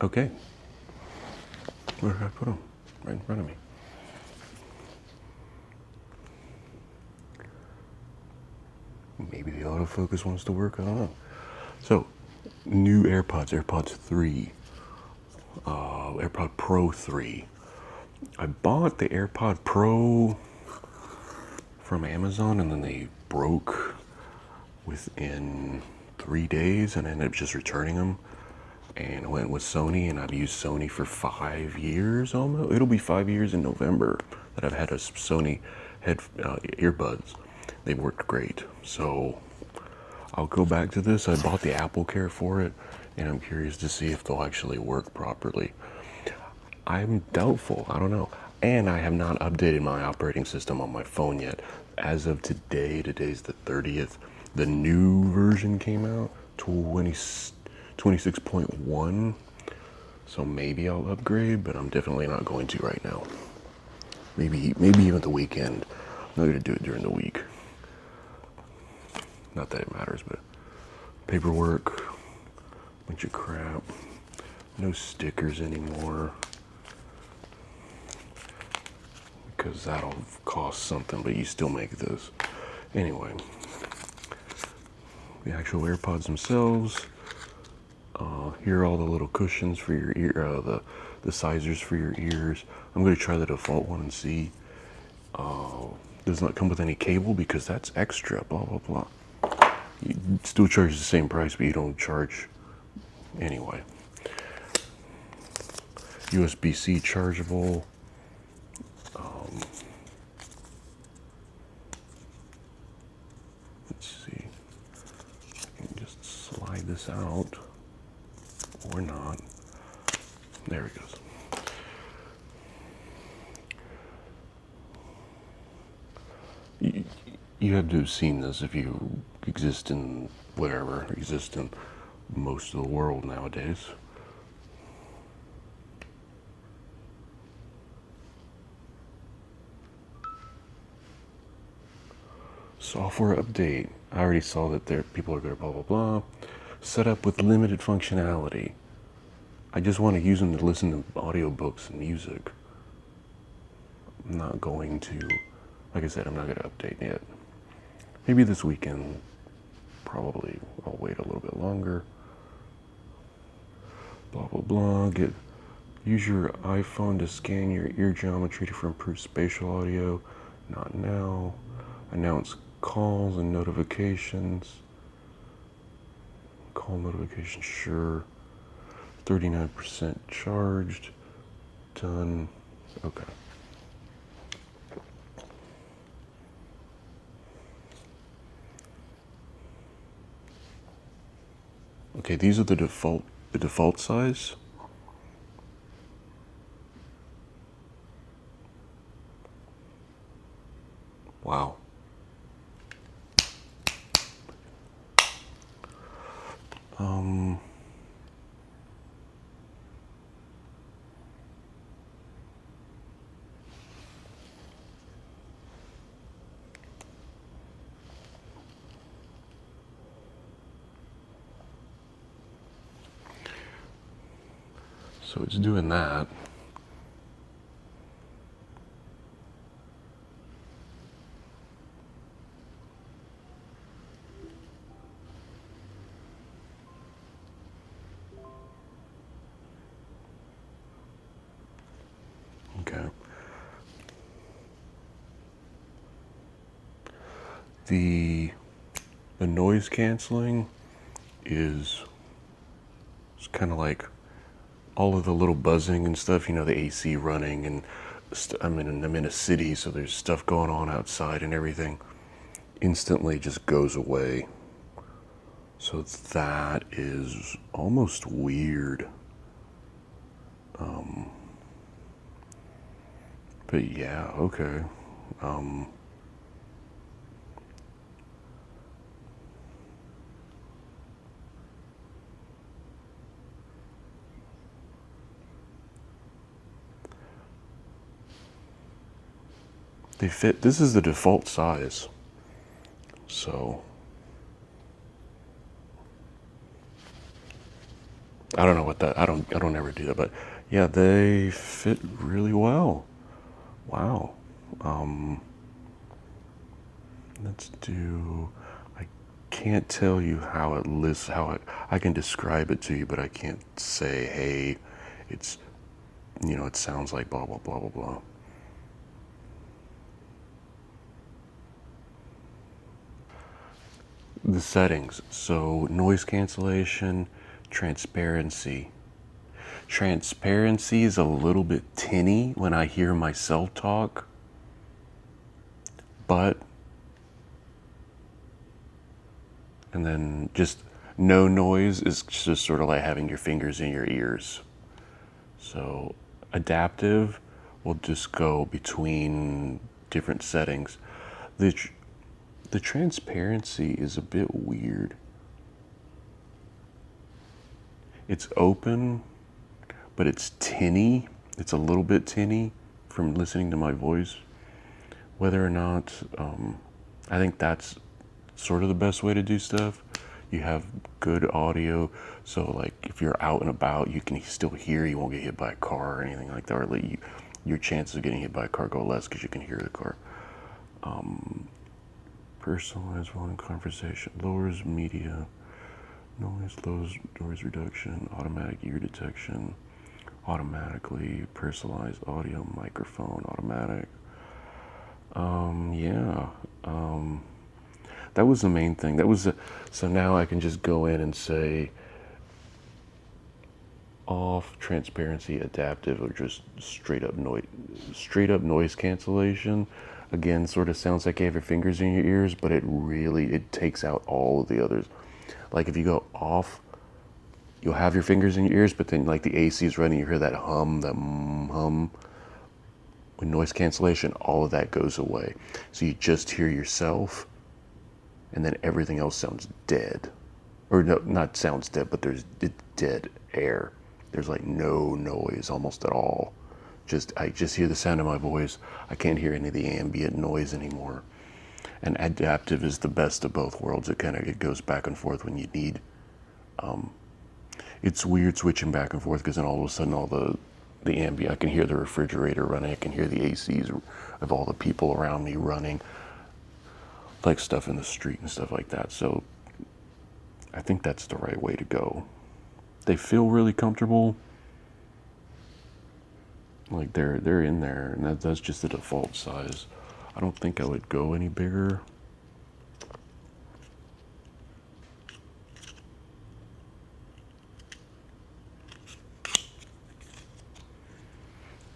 Okay. Where did I put them? Right in front of me. Maybe the autofocus wants to work, I don't know. So, new AirPods 3, AirPod Pro 3. I bought the AirPod Pro from Amazon and then they broke within 3 days and I ended up just returning them. And I went with Sony, and I've used Sony for 5 years almost. It'll be 5 years in November that I've had a Sony earbuds. They worked great. So I'll go back to this. I bought the Apple Care for it, and I'm curious to see if they'll actually work properly. I'm doubtful. I don't know. And I have not updated my operating system on my phone yet. As of today, today's the 30th, the new version came out, 26.1. So maybe I'll upgrade, but I'm definitely not going to right now. Maybe even the weekend. I'm not going to do it during the week. Not that it matters, but paperwork, bunch of crap. No stickers anymore. Because that'll cost something, but you still make this. Anyway, the actual AirPods themselves. Here are all the little cushions for your ear, the sizers for your ears. I'm going to try the default one and see. Does not come with any cable because that's extra, blah, blah, blah. You still charge the same price, but you don't charge anyway. USB-C chargeable. Let's see. I can just slide this out. Or not. There it goes. You have to have seen this if you exist in most of the world nowadays. Software update. I already saw that people are going to blah blah blah. Set up with limited functionality. I just want to use them to listen to audiobooks and music. I'm not going to, like I said, I'm not going to update yet. Maybe this weekend. Probably I'll wait a little bit longer. Blah blah blah. Use your iPhone to scan your ear geometry for improved spatial audio. Not now. Announce calls and notifications. Call notifications, sure. 39% charged. Done. Okay. Okay, these are the default size. Wow. So it's doing that. Okay. The noise canceling is kind of like all of the little buzzing and stuff, the AC running and I'm in a city, so there's stuff going on outside and everything instantly just goes away. So that is almost weird. But yeah, okay. They fit. This is the default size. So I don't know what that, I don't ever do that, but yeah, they fit really well. Wow. Let's do, I can't tell you how it lists, I can describe it to you, but I can't say, hey, it's, it sounds like blah, blah, blah, blah, blah. The settings. So noise cancellation, transparency. Transparency is a little bit tinny when I hear myself talk, but, and then just no noise is just sort of like having your fingers in your ears. So adaptive will just go between different settings. The, the transparency is a bit weird. It's open, but it's tinny. It's a little bit tinny from listening to my voice. Whether or not, I think that's sort of the best way to do stuff. You have good audio, so like if you're out and about, you can still hear. You won't get hit by a car or anything like that, or like your chances of getting hit by a car go less because you can hear the car. Personalized volume conversation, lowers media noise, lows noise reduction, automatic ear detection, automatically personalized audio, microphone, automatic. Yeah. That was the main thing. So now I can just go in and say off, transparency, adaptive, or just straight up noise cancellation. Again, sort of sounds like you have your fingers in your ears, but it takes out all of the others. Like if you go off, you'll have your fingers in your ears, but then like the AC is running, you hear that hum, hum. With noise cancellation, all of that goes away. So you just hear yourself, and then everything else sounds dead. Or no, not sounds dead, but there's dead air. There's like no noise almost at all. I just hear the sound of my voice. I can't hear any of the ambient noise anymore. And adaptive is the best of both worlds. It goes back and forth when you need. It's weird switching back and forth because then all of a sudden all the ambient, I can hear the refrigerator running. I can hear the ACs of all the people around me running, like stuff in the street and stuff like that. So I think that's the right way to go. They feel really comfortable. Like they're in there, and that's just the default size. I don't think I would go any bigger.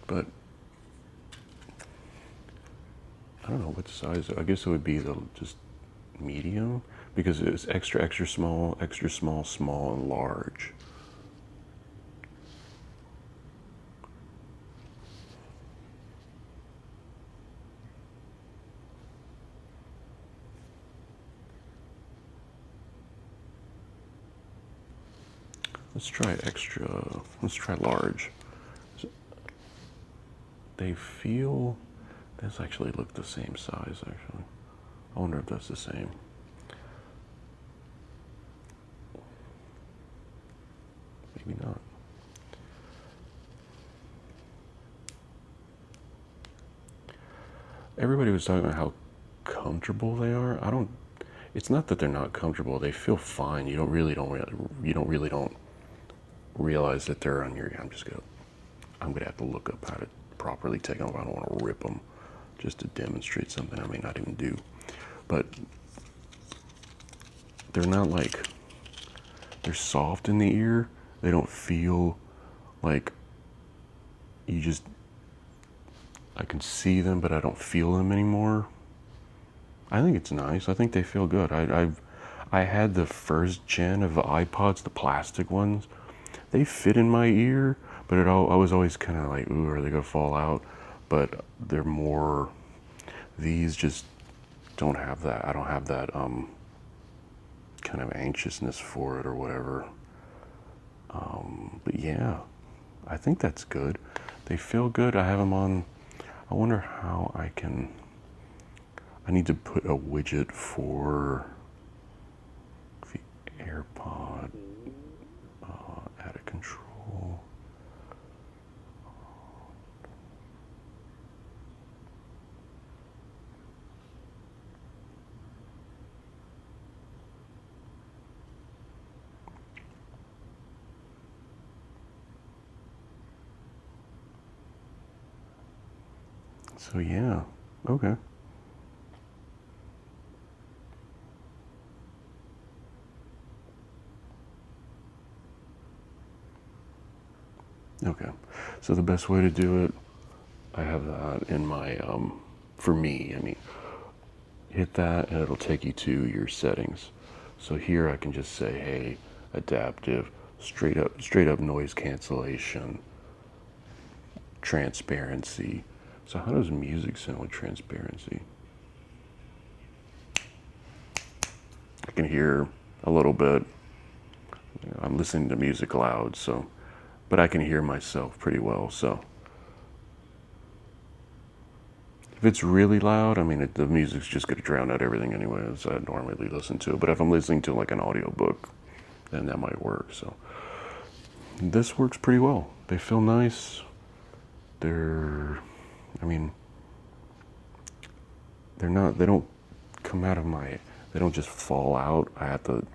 But I don't know what size. I guess it would be just medium, because it's extra small, small, and large. Let's try extra. Let's try large. They feel. This actually look the same size. Actually, I wonder if that's the same. Maybe not. Everybody was talking about how comfortable they are. I don't. It's not that they're not comfortable. They feel fine. You don't really don't realize that they're on your. I'm gonna have to look up how to properly take them. I don't want to rip them just to demonstrate something I may not even do. But they're not like, they're soft in the ear. They don't feel like I can see them, but I don't feel them anymore. I think it's nice. I think they feel good. I had the first gen of iPods, the plastic ones. They fit in my ear, but I was always kind of like, ooh, are they gonna fall out? But they're more. These just don't have that. I don't have that kind of anxiousness for it or whatever. But yeah, I think that's good. They feel good. I have them on. I wonder how I can. I need to put a widget for the AirPod. Add a So yeah, okay. Okay, so the best way to do it, I have that in my, for me, I mean, hit that and it'll take you to your settings. So here I can just say, hey, adaptive, straight up noise cancellation, transparency. So how does music sound with transparency? I can hear a little bit. I'm listening to music loud, so, but I can hear myself pretty well. So if it's really loud, I mean, the music's just going to drown out everything anyway, as I normally listen to. But if I'm listening to like an audiobook, then that might work. So this works pretty well. They feel nice. They're, I mean, they're not, they don't come out of my, they don't just fall out. I have to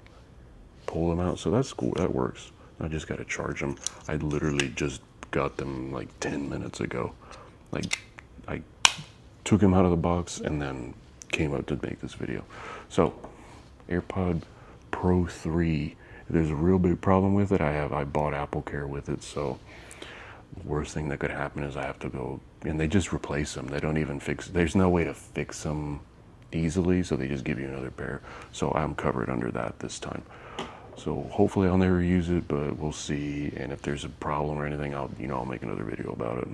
pull them out. So that's cool. That works. I just got to charge them. I literally just got them like 10 minutes ago. Like, I took them out of the box and then came out to make this video. So, AirPod Pro 3. If there's a real big problem with it, I bought Apple Care with it, so the worst thing that could happen is I have to go, and they just replace them. They don't even fix, there's no way to fix them easily, so they just give you another pair. So I'm covered under that this time. So hopefully I'll never use it, but we'll see. And if there's a problem or anything, I'll make another video about it.